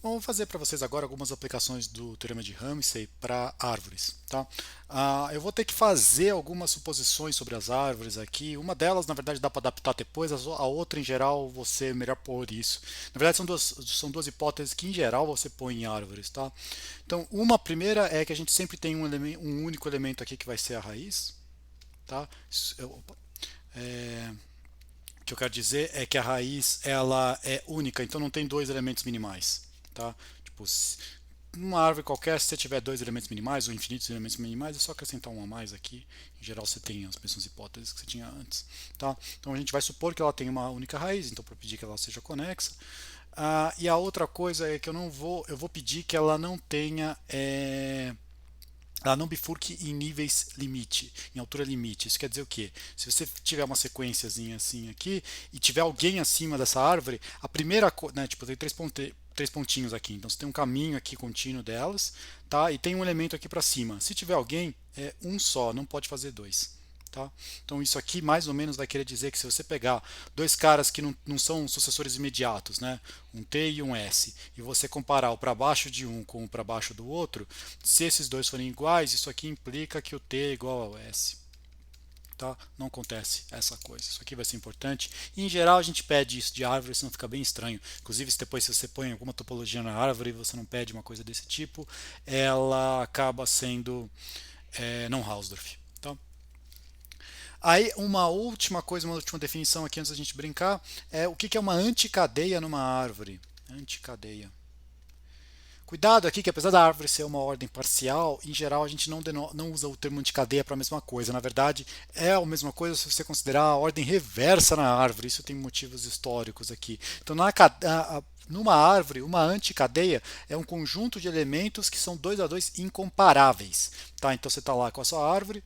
Bom, vou fazer para vocês agora algumas aplicações do Teorema de Ramsey para árvores. Tá? Eu vou ter que fazer algumas suposições sobre as árvores aqui. Uma delas, na verdade, dá para adaptar depois, a outra, em geral, você melhor pôr isso. Na verdade, são duas hipóteses que, em geral, você põe em árvores. Tá? Então, uma primeira é que a gente sempre tem um único elemento aqui que vai ser a raiz. Tá? O que eu quero dizer é que a raiz ela é única, então não tem dois elementos minimais. Tá? Tipo, numa árvore qualquer, se você tiver dois elementos minimais ou infinitos elementos minimais, é só acrescentar um a mais aqui. Em geral, você tem as mesmas hipóteses que você tinha antes. Tá? Então a gente vai supor que ela tem uma única raiz, então para pedir que ela seja conexa. E a outra coisa é que eu vou pedir que ela não tenha ela não bifurque em níveis limite, em altura limite. Isso quer dizer o quê? Se você tiver uma sequenciazinha assim aqui e tiver alguém acima dessa árvore, a primeira, né, tipo, tem três pontinhos aqui, então você tem um caminho aqui contínuo delas, tá? E tem um elemento aqui para cima. Se tiver alguém, é um só, não pode fazer dois. Tá? Então isso aqui mais ou menos vai querer dizer que se você pegar dois caras que não são sucessores imediatos, né? Um T e um S, e você comparar o para baixo de um com o para baixo do outro, se esses dois forem iguais, isso aqui implica que o T é igual ao S. Tá? Não acontece essa coisa. Isso aqui vai ser importante. E, em geral, a gente pede isso de árvore, senão fica bem estranho. Inclusive, se depois você põe alguma topologia na árvore e você não pede uma coisa desse tipo, ela acaba sendo não Hausdorff. Tá? Aí, uma última coisa, uma última definição aqui antes da gente brincar, é o que é uma anticadeia numa árvore. Anticadeia. Cuidado aqui que apesar da árvore ser uma ordem parcial, em geral a gente não usa o termo anticadeia para a mesma coisa. Na verdade, é a mesma coisa se você considerar a ordem reversa na árvore. Isso tem motivos históricos aqui. Então, numa árvore, uma anticadeia é um conjunto de elementos que são dois a dois incomparáveis. Tá? Então você está lá com a sua árvore,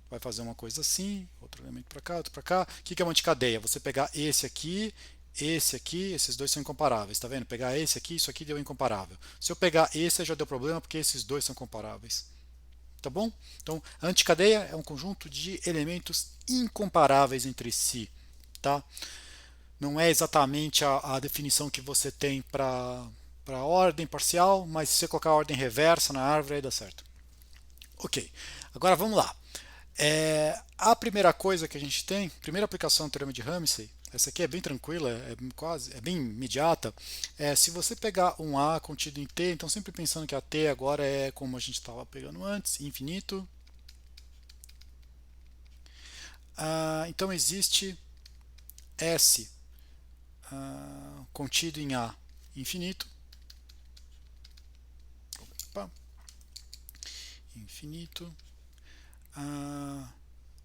vai fazer uma coisa assim, outro elemento para cá, outro para cá. O que é uma anticadeia? Você pegar esse aqui, esses dois são incomparáveis, tá vendo? Pegar esse aqui, isso aqui deu incomparável. Se eu pegar esse, já deu problema porque esses dois são comparáveis. Tá bom? Então, a anticadeia é um conjunto de elementos incomparáveis entre si, tá? Não é exatamente a definição que você tem para ordem parcial, mas se você colocar a ordem reversa na árvore, aí dá certo. Ok, agora vamos lá. A primeira coisa que a gente tem, primeira aplicação do teorema de Ramsey, essa aqui é bem tranquila, é bem imediata. Se você pegar um A contido em T, então sempre pensando que a T agora é como a gente estava pegando antes, infinito. Então existe S contido em A infinito. Opa, infinito.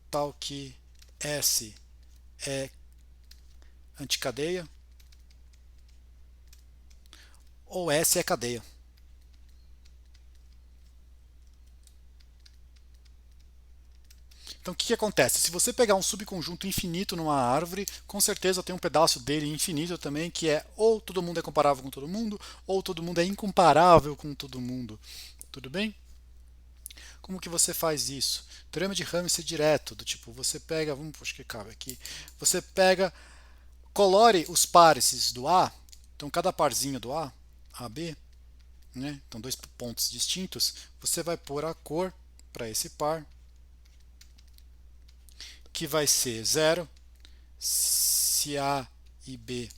Tal que S é anticadeia ou S é cadeia. Então, o que acontece? Se você pegar um subconjunto infinito numa árvore, com certeza tem um pedaço dele infinito também, que é ou todo mundo é comparável com todo mundo, ou todo mundo é incomparável com todo mundo. Tudo bem? Como que você faz isso? Teorema de Ramsey direto, do tipo, você pega, acho que cabe aqui, você pega, colore os pares do A, então cada parzinho do A, AB, né? Então dois pontos distintos, você vai pôr a cor para esse par, que vai ser zero se A e B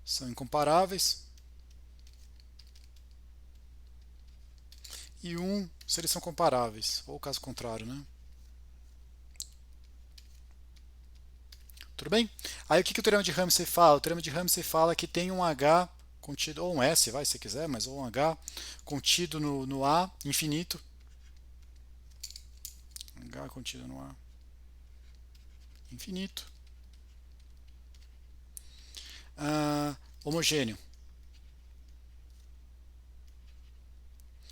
são incomparáveis, e um se eles são comparáveis, ou caso contrário, né? Tudo bem? Aí o que o teorema de Ramsey fala? O teorema de Ramsey fala que tem um H contido, ou um S, vai, se quiser, mas ou um H contido no A infinito. H contido no A infinito. Homogêneo.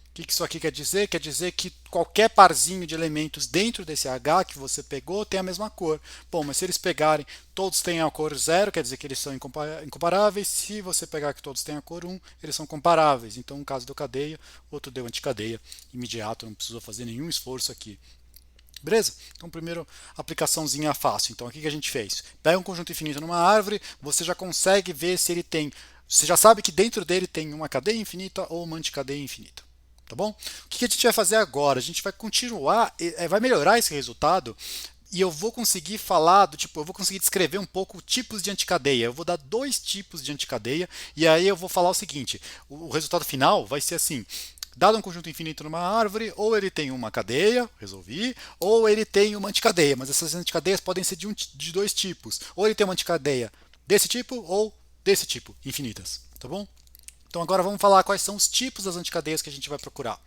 O que isso aqui quer dizer? Quer dizer que qualquer parzinho de elementos dentro desse H que você pegou tem a mesma cor. Bom, mas se eles pegarem, todos têm a cor zero, quer dizer que eles são incomparáveis. Se você pegar que todos têm a cor 1, eles são comparáveis. Então, um caso deu cadeia, outro deu anticadeia. Imediato, não precisou fazer nenhum esforço aqui. Beleza? Então, primeiro, aplicaçãozinha fácil. Então, o que a gente fez? Pega um conjunto infinito numa árvore, você já consegue ver se ele tem Você já sabe que dentro dele tem uma cadeia infinita ou uma anticadeia infinita. Tá bom? O que a gente vai fazer agora? A gente vai continuar, vai melhorar esse resultado e eu vou conseguir falar do tipo, eu vou conseguir descrever um pouco tipos de anticadeia. Eu vou dar dois tipos de anticadeia e aí eu vou falar o seguinte: o resultado final vai ser assim. Dado um conjunto infinito numa árvore, ou ele tem uma cadeia, resolvi, ou ele tem uma anticadeia, mas essas anticadeias podem ser de dois tipos. Ou ele tem uma anticadeia desse tipo ou desse tipo, infinitas, tá bom? Então agora vamos falar quais são os tipos das anticadeias que a gente vai procurar,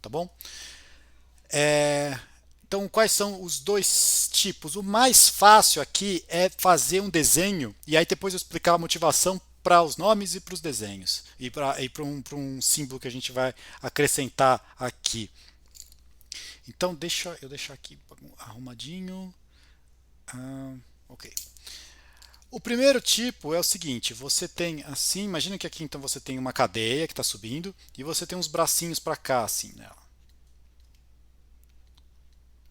tá bom? Então quais são os dois tipos? O mais fácil aqui é fazer um desenho e aí depois eu explicar a motivação para os nomes e para os desenhos e para um símbolo que a gente vai acrescentar aqui. Então deixa eu deixar aqui arrumadinho. Ok. O primeiro tipo é o seguinte: você tem assim, imagina que aqui então você tem uma cadeia que está subindo e você tem uns bracinhos para cá assim nela.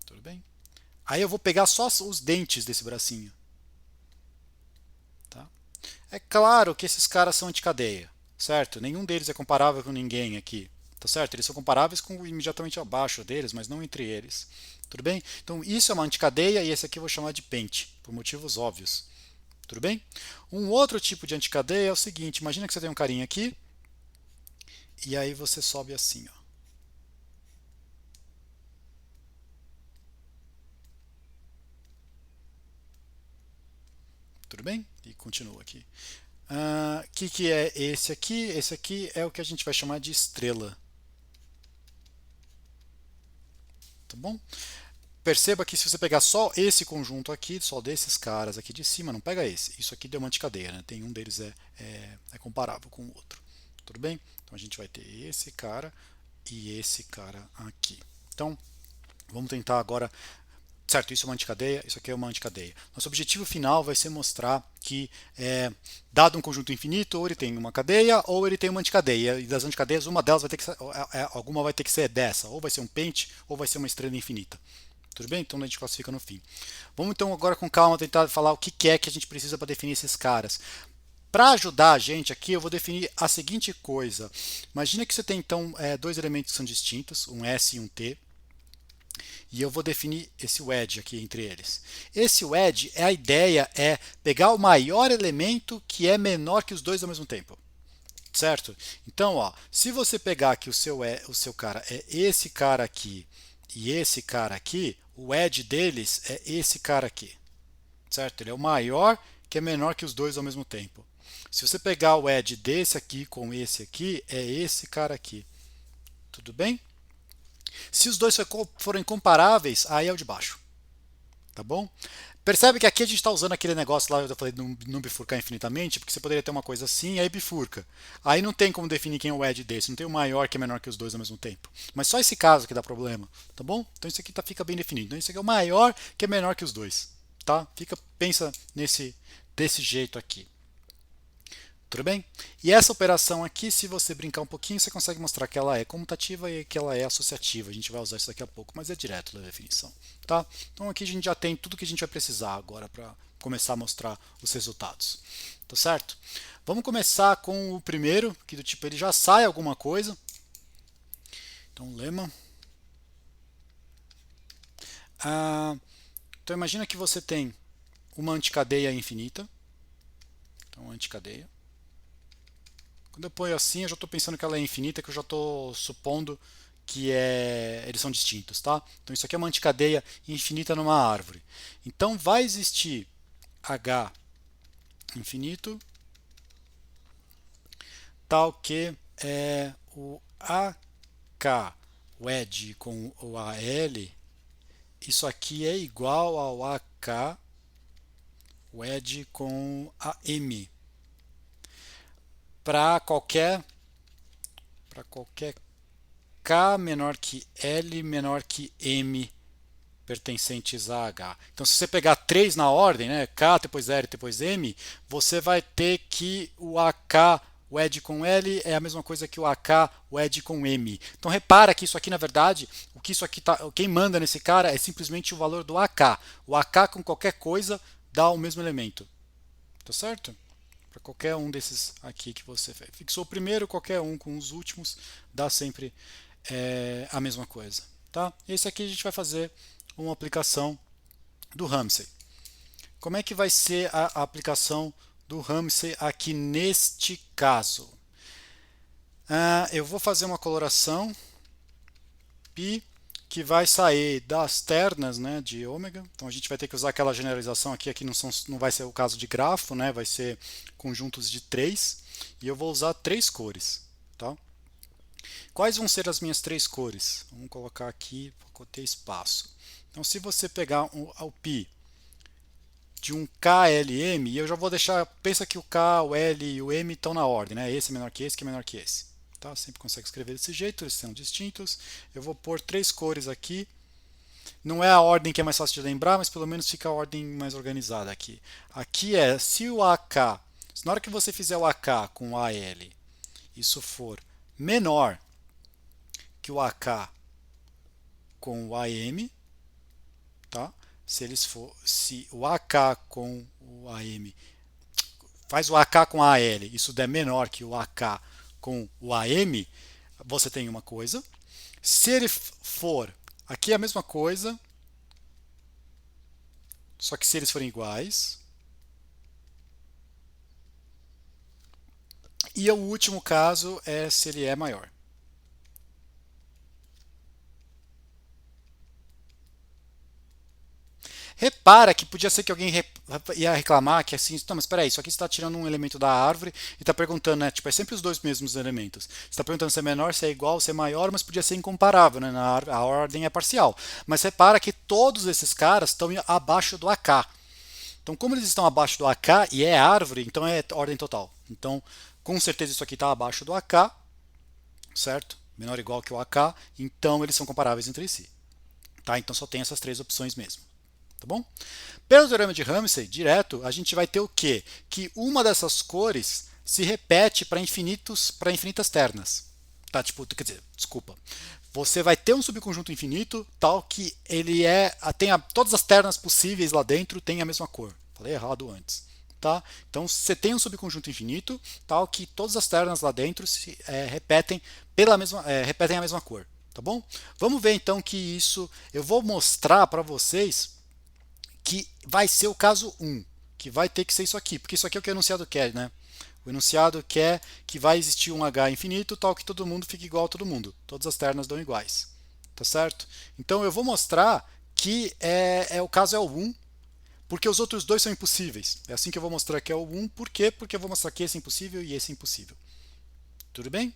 Tudo bem? Aí eu vou pegar só os dentes desse bracinho. Tá? É claro que esses caras são anticadeia, certo? Nenhum deles é comparável com ninguém aqui. Tá certo? Eles são comparáveis com o imediatamente abaixo deles, mas não entre eles. Tudo bem? Então isso é uma anticadeia e esse aqui eu vou chamar de pente, por motivos óbvios. Tudo bem? Um outro tipo de anticadeia é o seguinte: imagina que você tem um carinha aqui e aí você sobe assim, ó. Tudo bem? E continua aqui. Que é esse aqui? Esse aqui é o que a gente vai chamar de estrela. Tá bom? Perceba que se você pegar só esse conjunto aqui, só desses caras aqui de cima, não pega esse. Isso aqui deu uma anticadeia, né? Tem um deles é comparável com o outro. Tudo bem? Então a gente vai ter esse cara e esse cara aqui. Então vamos tentar agora. Certo, isso é uma anticadeia, isso aqui é uma anticadeia. Nosso objetivo final vai ser mostrar que, dado um conjunto infinito, ou ele tem uma cadeia ou ele tem uma anticadeia. E das anticadeias, uma delas vai ter que ser, alguma vai ter que ser dessa, ou vai ser um pente, ou vai ser uma estrela infinita. Tudo bem? Então a gente classifica no fim. Vamos então agora com calma tentar falar o que é que a gente precisa para definir esses caras. Para ajudar a gente aqui, eu vou definir a seguinte coisa. Imagina que você tem então dois elementos que são distintos, um S e um T. E eu vou definir esse wedge aqui entre eles. Esse wedge, a ideia é pegar o maior elemento que é menor que os dois ao mesmo tempo. Certo? Então, ó, se você pegar que o seu cara é esse cara aqui e esse cara aqui, o wedge deles é esse cara aqui. Certo? Ele é o maior que é menor que os dois ao mesmo tempo. Se você pegar o wedge desse aqui com esse aqui, é esse cara aqui. Tudo bem? Se os dois forem comparáveis, aí é o de baixo. Tá bom? Percebe que aqui a gente está usando aquele negócio lá, eu falei de não bifurcar infinitamente, porque você poderia ter uma coisa assim e aí bifurca. Aí não tem como definir quem é o edge desse, não tem o maior que é menor que os dois ao mesmo tempo. Mas só esse caso que dá problema, tá bom? Então isso aqui fica bem definido. Então isso aqui é o maior que é menor que os dois, tá? Pensa desse jeito aqui. Tudo bem? E essa operação aqui, se você brincar um pouquinho, você consegue mostrar que ela é comutativa e que ela é associativa. A gente vai usar isso daqui a pouco, mas é direto da definição. Tá? Então aqui a gente já tem tudo que a gente vai precisar agora para começar a mostrar os resultados. Tá certo? Vamos começar com o primeiro, que do tipo ele já sai alguma coisa. Então, lema. Então imagina que você tem uma anticadeia infinita. Então, anticadeia. Quando eu ponho assim, eu já estou pensando que ela é infinita, que eu já estou supondo que eles são distintos, tá? Então isso aqui é uma anticadeia infinita numa árvore. Então vai existir H infinito, tal que o AK wedge com o AL, isso aqui é igual ao AK wedge com a M. Para qualquer K menor que L menor que M pertencentes a H. Então, se você pegar três na ordem, né, K, depois L, depois M, você vai ter que o AK, o ED com L, é a mesma coisa que o AK, o ED com M. Então, repara que isso aqui, na verdade, o que isso aqui tá, quem manda nesse cara é simplesmente o valor do AK. O AK com qualquer coisa dá o mesmo elemento. Tá certo? para qualquer um desses aqui que você fez. Fixou o primeiro, qualquer um com os últimos, dá sempre a mesma coisa. Tá? Esse aqui a gente vai fazer uma aplicação do Ramsey. Como é que vai ser a aplicação do Ramsey aqui neste caso? Eu vou fazer uma coloração π que vai sair das ternas, né, de ômega. Então a gente vai ter que usar aquela generalização aqui, não vai ser o caso de grafo, né, vai ser conjuntos de 3, e eu vou usar 3 cores. Tá? Quais vão ser as minhas 3 cores? Vamos colocar aqui, vou ter espaço. Então se você pegar o π de um KLM, e eu já vou deixar, pensa que o K, o L e o M estão na ordem, né? Esse é menor que esse, que é menor que esse. Tá? Sempre consegue escrever desse jeito, eles são distintos. Eu vou pôr 3 cores aqui. Não é a ordem que é mais fácil de lembrar, mas pelo menos fica a ordem mais organizada aqui. Aqui se o AK, na hora que você fizer o AK com o AL, isso for menor que o AK com o AM, tá? Se o AK com o AM faz o AK com a AL, isso der menor que o AK com o AM, você tem uma coisa. Se ele for, aqui é a mesma coisa, só que se eles forem iguais. E o último caso é se ele é maior. Repara que podia ser que alguém ia reclamar que assim, não, mas espera aí, isso aqui você está tirando um elemento da árvore e está perguntando, né? Tipo, é sempre os dois mesmos elementos. Você está perguntando se é menor, se é igual, se é maior, mas podia ser incomparável, né? A ordem é parcial. Mas repara que todos esses caras estão abaixo do AK. Então, como eles estão abaixo do AK e é árvore, então é ordem total. Então, com certeza isso aqui está abaixo do AK, certo? Menor ou igual que o AK, então eles são comparáveis entre si. Tá? Então só tem essas 3 opções mesmo. Tá bom? Pelo teorema de Ramsey, direto, a gente vai ter o quê? Que uma dessas cores se repete para infinitas ternas. Tá? Tipo, quer dizer, desculpa. Você vai ter um subconjunto infinito tal que ele tem todas as ternas possíveis lá dentro tem a mesma cor. Falei errado antes. Tá? Então você tem um subconjunto infinito tal que todas as ternas lá dentro repetem a mesma cor. Tá bom? Vamos ver então que isso eu vou mostrar para vocês que vai ser o caso 1, que vai ter que ser isso aqui, porque isso aqui é o que o enunciado quer, né? O enunciado quer que vai existir um H infinito tal que todo mundo fique igual a todo mundo. Todas as ternas dão iguais. Tá certo? Então eu vou mostrar que o caso é o 1, porque os outros dois são impossíveis. É assim que eu vou mostrar que é o 1, por quê? Porque eu vou mostrar que esse é impossível e esse é impossível. Tudo bem?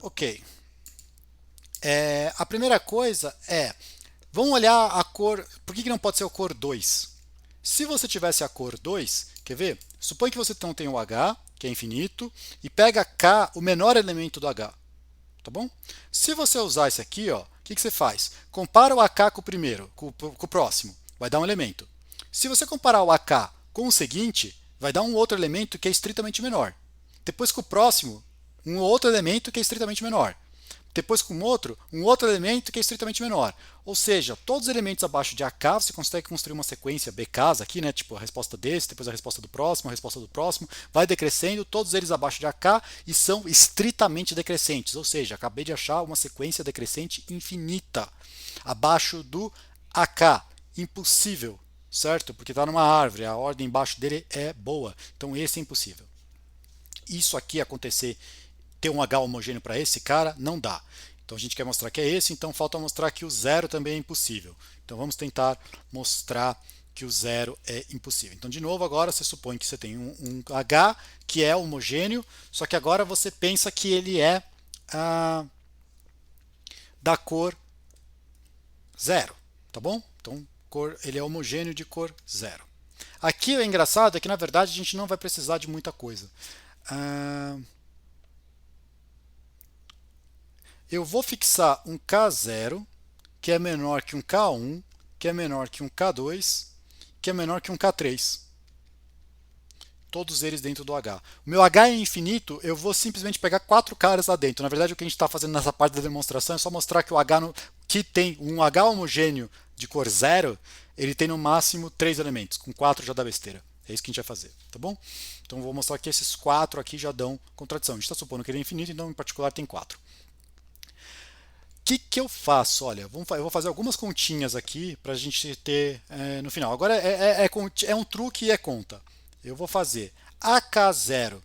Ok. A primeira coisa vamos olhar a cor. Por que não pode ser a cor 2? Se você tivesse a cor 2, quer ver? Supõe que você não tem o H, que é infinito, e pega K, o menor elemento do H. Tá bom? Se você usar esse aqui, ó, o que você faz? Compara o AK com o primeiro, com o próximo, vai dar um elemento. Se você comparar o AK com o seguinte, vai dar um outro elemento que é estritamente menor. Depois com o próximo, um outro elemento que é estritamente menor. Depois com um outro elemento que é estritamente menor. Ou seja, todos os elementos abaixo de AK você consegue construir uma sequência BKs aqui, né? Tipo a resposta desse, depois a resposta do próximo, a resposta do próximo, vai decrescendo, todos eles abaixo de AK e são estritamente decrescentes. Ou seja, acabei de achar uma sequência decrescente infinita abaixo do AK. Impossível, certo? Porque está numa árvore, a ordem embaixo dele é boa. Então esse é impossível. Isso aqui acontecer ter um H homogêneo para esse cara, não dá. Então a gente quer mostrar que é esse, então falta mostrar que o zero também é impossível. Então vamos tentar mostrar que o zero é impossível. Então, de novo, agora você supõe que você tem um H que é homogêneo, só que agora você pensa que ele é da cor zero, tá bom? Então, ele é homogêneo de cor zero. Aqui o engraçado é que, na verdade, a gente não vai precisar de muita coisa. Eu vou fixar um K0, que é menor que um K1, que é menor que um K2, que é menor que um K3. todos eles dentro do H. O meu H é infinito, eu vou simplesmente pegar 4 caras lá dentro. Na verdade, o que a gente está fazendo nessa parte da demonstração é só mostrar que o H que tem um H homogêneo de cor 0, ele tem no máximo 3 elementos. Com 4 já dá besteira. É isso que a gente vai fazer, tá bom? Então eu vou mostrar que esses 4 aqui já dão contradição. A gente está supondo que ele é infinito, então em particular tem 4. O que eu faço? Olha, eu vou fazer algumas continhas aqui para a gente ter no final. Agora é um truque e é conta. Eu vou fazer AK0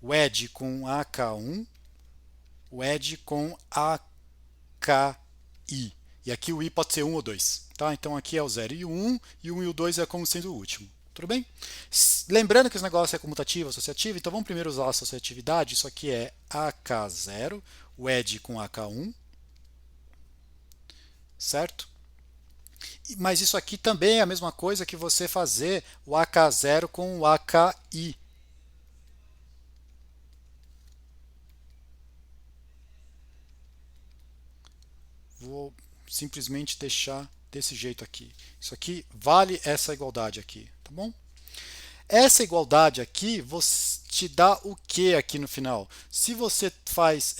wedge com AK1, wedge com AKI. E aqui o I pode ser 1 ou 2. Tá? Então aqui é o 0 e o 1, e o 1 e o 2 é como sendo o último. Tudo bem? Lembrando que esse negócio é comutativo, associativo, então vamos primeiro usar a associatividade. Isso aqui é AK0, wedge com AK1. Certo? Mas isso aqui também é a mesma coisa que você fazer o AK0 com o AKI. Vou simplesmente deixar desse jeito aqui. Isso aqui vale essa igualdade aqui, tá bom? Essa igualdade aqui te dá o que aqui no final? Se você faz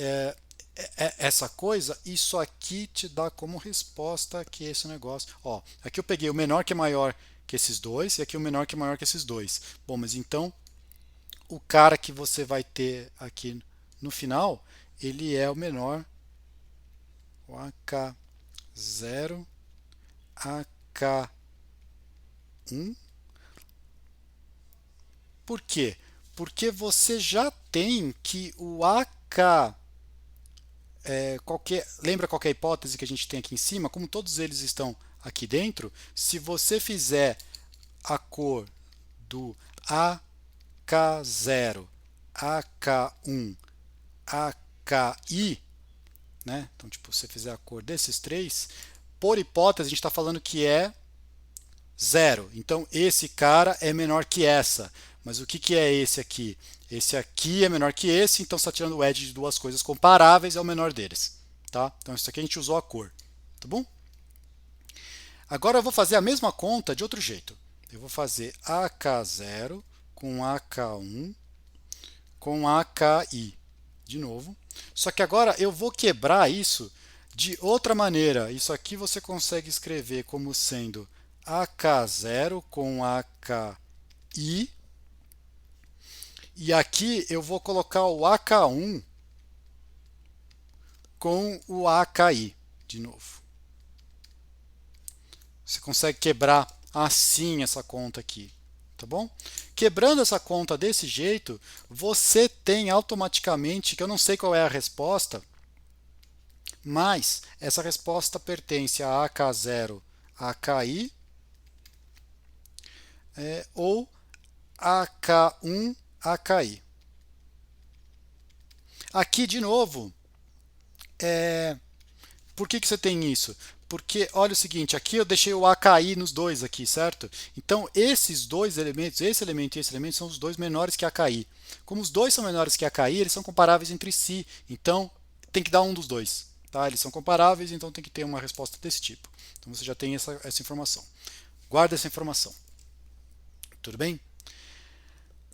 essa coisa, isso aqui te dá como resposta aqui esse negócio. Ó, aqui eu peguei o menor que é maior que esses dois e aqui o menor que é maior que esses dois. Bom, mas então o cara que você vai ter aqui no final, ele é o menor, o AK0, AK1. Por quê? Porque você já tem que o AK lembra qual é a hipótese que a gente tem aqui em cima? Como todos eles estão aqui dentro, se você fizer a cor do AK0, AK1, AKI, né? Então, tipo, se você fizer a cor desses três, por hipótese, a gente está falando que é 0. Então, esse cara é menor que essa. Mas o que é esse aqui? Esse aqui é menor que esse, então você está tirando o edge de duas coisas comparáveis, é o menor deles. Tá? Então, isso aqui a gente usou a cor. Tá bom? Agora eu vou fazer a mesma conta de outro jeito. Eu vou fazer AK0 com AK1 com AKI. De novo. Só que agora eu vou quebrar isso de outra maneira. Isso aqui você consegue escrever como sendo AK0 com AKI. E aqui eu vou colocar o AK1 com o AKI de novo. Você consegue quebrar assim essa conta aqui, tá bom? Quebrando essa conta desse jeito, você tem automaticamente, que eu não sei qual é a resposta, mas essa resposta pertence a AK0, AKI, ou AK1, AKI. Aqui, de novo, por que você tem isso? Porque, olha o seguinte, aqui eu deixei o AKI nos dois aqui, certo? Então, esses dois elementos, esse elemento e esse elemento, são os dois menores que AKI. Como os dois são menores que AKI, eles são comparáveis entre si. Então, tem que dar um dos dois. Tá? Eles são comparáveis, então tem que ter uma resposta desse tipo. Então, você já tem essa informação. Guarda essa informação. Tudo bem?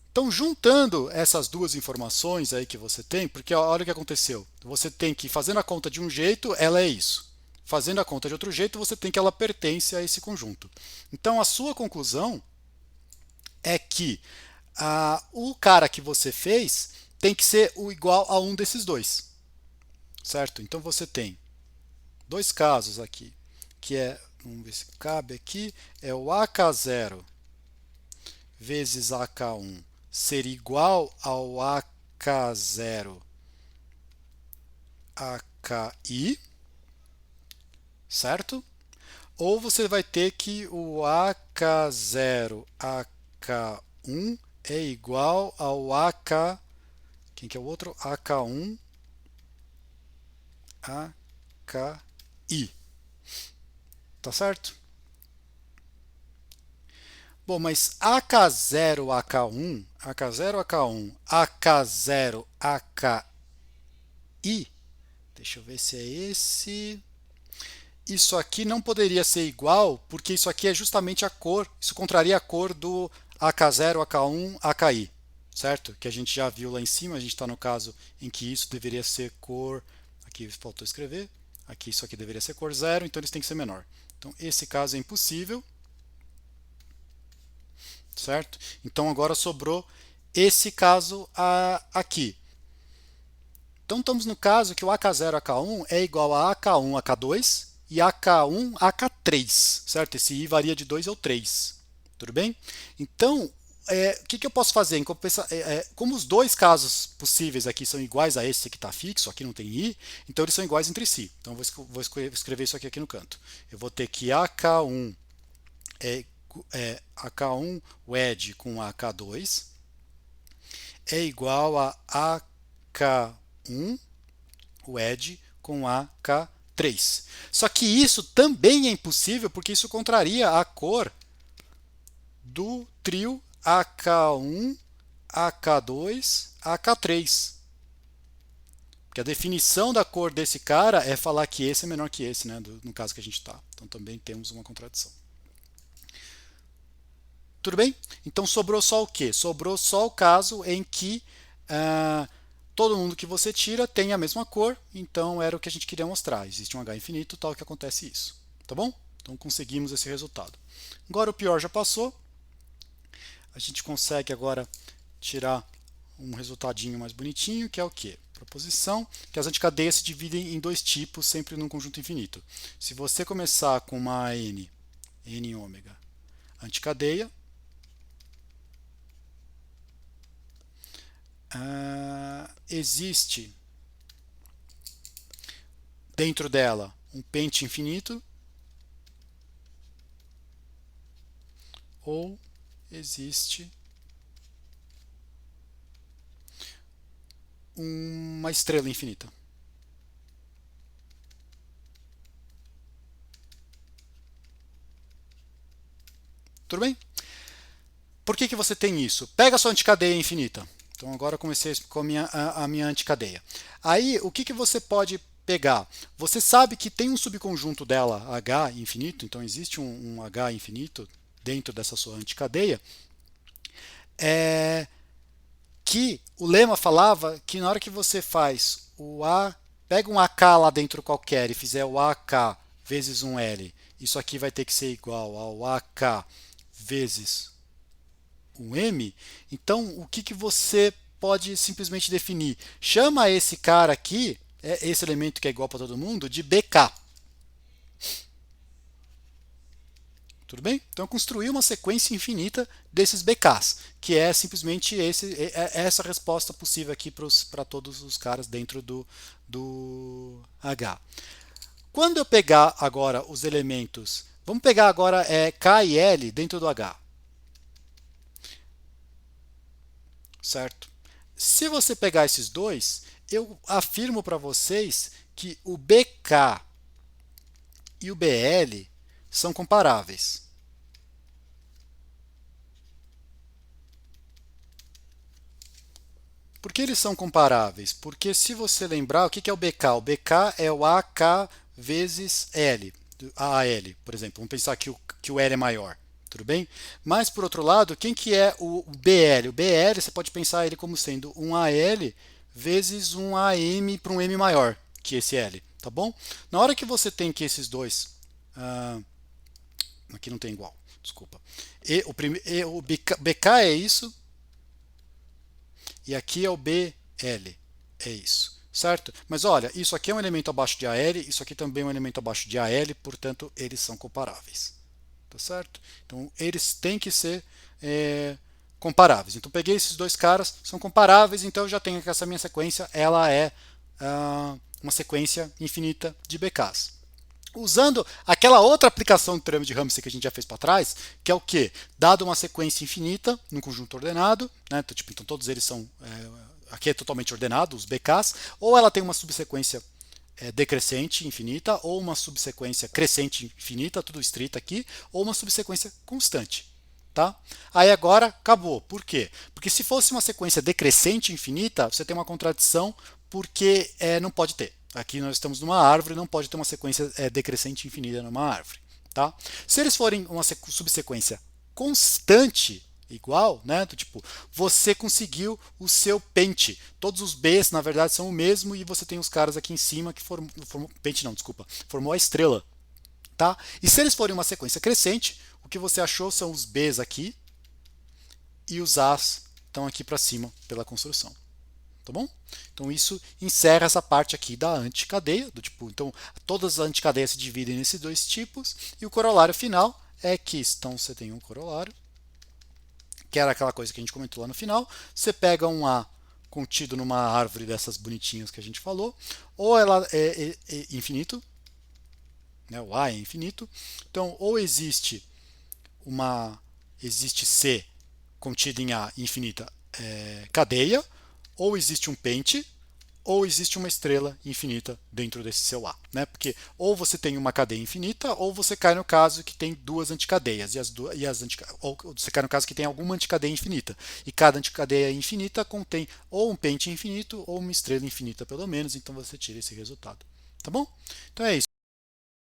Então, juntando essas duas informações aí que você tem, porque olha o que aconteceu. Você tem que, fazendo a conta de um jeito, ela é isso. Fazendo a conta de outro jeito, você tem que ela pertence a esse conjunto. Então, a sua conclusão é que o cara que você fez tem que ser o igual a um desses dois. Certo? Então, você tem dois casos aqui, que é, vamos ver se cabe aqui, é o AK0 vezes AK1 ser igual ao AK0 AKI, certo? Ou você vai ter que o AK0 AK1 é igual ao AK, quem que é o outro? AK1 AKI. Tá certo? Bom, mas AK0 AK1, AK0 AK1, AK0 AKI, deixa eu ver se é esse. Isso aqui não poderia ser igual, porque isso aqui é justamente a cor, isso contraria a cor do AK0, AK1, AKI, certo? Que a gente já viu lá em cima, a gente está no caso em que isso deveria ser cor, aqui faltou escrever, aqui isso aqui deveria ser cor 0, então eles têm que ser menor. Então esse caso é impossível, certo? Então agora sobrou esse caso aqui. Então estamos no caso que o AK0, AK1 é igual a AK1, AK2 e AK1, AK3, certo? Esse I varia de 2 ou 3, tudo bem? Então, o que eu posso fazer? Como os dois casos possíveis aqui são iguais a esse que está fixo, aqui não tem I, então eles são iguais entre si. Então vou escrever isso aqui no canto. Eu vou ter que AK1 AK1 WED com AK2 é igual a AK1 WED com AK3. Só que isso também é impossível porque isso contraria a cor do trio AK1, AK2, AK3. Porque a definição da cor desse cara é falar que esse é menor que esse, né? No caso que a gente está. Então também temos uma contradição. Tudo bem? Então sobrou só o quê? Sobrou só o caso em que todo mundo que você tira tem a mesma cor, então era o que a gente queria mostrar. Existe um H infinito, tal que acontece isso. Tá bom? Então conseguimos esse resultado. Agora o pior já passou. A gente consegue agora tirar um resultadinho mais bonitinho, que é o quê? Proposição, que as anticadeias se dividem em dois tipos, sempre num conjunto infinito. Se você começar com uma n ômega, anticadeia, existe dentro dela um pente infinito ou existe uma estrela infinita. Tudo bem? Por que você tem isso? Pega a sua anticadeia infinita. Então agora eu comecei com a minha anticadeia. Aí o que você pode pegar? Você sabe que tem um subconjunto dela, H infinito, então existe um H infinito dentro dessa sua anticadeia, que o lema falava que na hora que você faz o A, pega um AK lá dentro qualquer e fizer o AK vezes um L, isso aqui vai ter que ser igual ao AK vezes um M, então o que você pode simplesmente definir? Chama esse cara aqui, esse elemento que é igual para todo mundo, de BK. Tudo bem? Então construir uma sequência infinita desses BKs, que é simplesmente essa resposta possível aqui para todos os caras dentro do H. Quando eu pegar agora os elementos, vamos pegar agora K e L dentro do H. Certo? Se você pegar esses dois, eu afirmo para vocês que o BK e o BL são comparáveis. Por que eles são comparáveis? Porque se você lembrar, o que é o BK? O BK é o AK vezes L, AL, por exemplo. Vamos pensar que o L é maior. Tudo bem? Mas, por outro lado, quem que é o BL? O BL, você pode pensar ele como sendo um AL vezes um AM para um M maior que esse L, tá bom? Na hora que você tem que esses dois... aqui não tem igual, desculpa. O BK é isso, e aqui é o BL, é isso, certo? Mas olha, isso aqui é um elemento abaixo de AL, isso aqui também é um elemento abaixo de AL, portanto, eles são comparáveis. Tá certo? Então eles têm que ser comparáveis. Então peguei esses dois caras, são comparáveis, então eu já tenho que essa minha sequência, ela é uma sequência infinita de BKs. Usando aquela outra aplicação do teorema de Ramsey que a gente já fez para trás, que é o que? Dado uma sequência infinita num conjunto ordenado, né? Então todos eles são aqui é totalmente ordenado, os BKs, ou ela tem uma subsequência decrescente infinita, ou uma subsequência crescente infinita, tudo estrito aqui, ou uma subsequência constante. Tá? Aí agora acabou. Por quê? Porque se fosse uma sequência decrescente infinita, você tem uma contradição porque não pode ter. Aqui nós estamos numa árvore, não pode ter uma sequência decrescente infinita numa árvore. Tá? Se eles forem uma subsequência constante igual, né? Do tipo, você conseguiu o seu pente. Todos os Bs, na verdade, são o mesmo e você tem os caras aqui em cima que formou pente não, desculpa, formou a estrela, tá? E se eles forem uma sequência crescente, o que você achou são os Bs aqui e os As estão aqui para cima pela construção. Tá bom? Então isso encerra essa parte aqui da anticadeia, do tipo, então todas as anticadeias se dividem nesses dois tipos e o corolário final é que então você tem um corolário, que era aquela coisa que a gente comentou lá no final, você pega um A contido numa árvore dessas bonitinhas que a gente falou, ou ela é infinito, né? O A é infinito, então ou existe C contido em A infinita cadeia, ou existe um pente, ou existe uma estrela infinita dentro desse seu A, né? Porque ou você tem uma cadeia infinita, ou você cai no caso que tem duas anticadeias, ou você cai no caso que tem alguma anticadeia infinita, e cada anticadeia infinita contém ou um pente infinito ou uma estrela infinita pelo menos, então você tira esse resultado, tá bom? Então é isso.